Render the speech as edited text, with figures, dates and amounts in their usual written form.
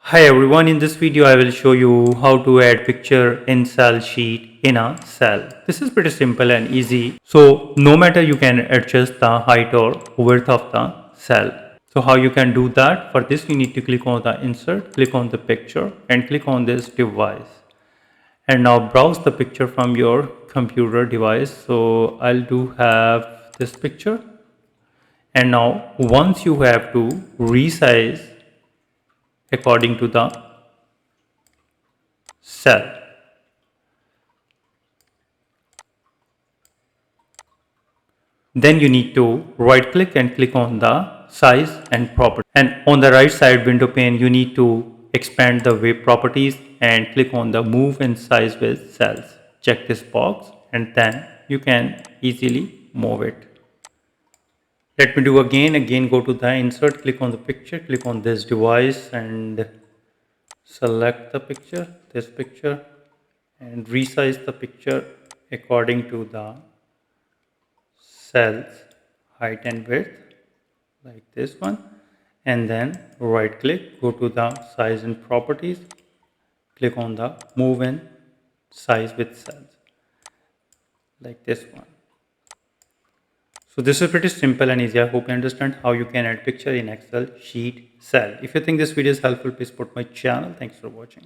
Hi everyone, in this video I will show you how to add picture in cell sheet in a cell. This is pretty simple and easy. So no matter you can adjust the height or width of the cell. So how you can do that? For this you need to click on the insert, click on the picture and click on this device. And now browse the picture from your computer device. So I'll do have this picture. And now once you have to resize according to the cell. Then you need to right click and click on the size and property. And on the right side window pane, you need to expand the web properties and click on the move in size with cells. Check this box and then you can easily move it. Let me do again go to the insert, click on the picture, click on this device and select the picture, this picture, and resize the picture according to the cells height and width like this one, and then right click, go to the size and properties, click on the move in size with cells like this one. So this is pretty simple and easy. I hope you understand how you can add picture in Excel sheet cell. If you think this video is helpful, please support my channel. Thanks for watching.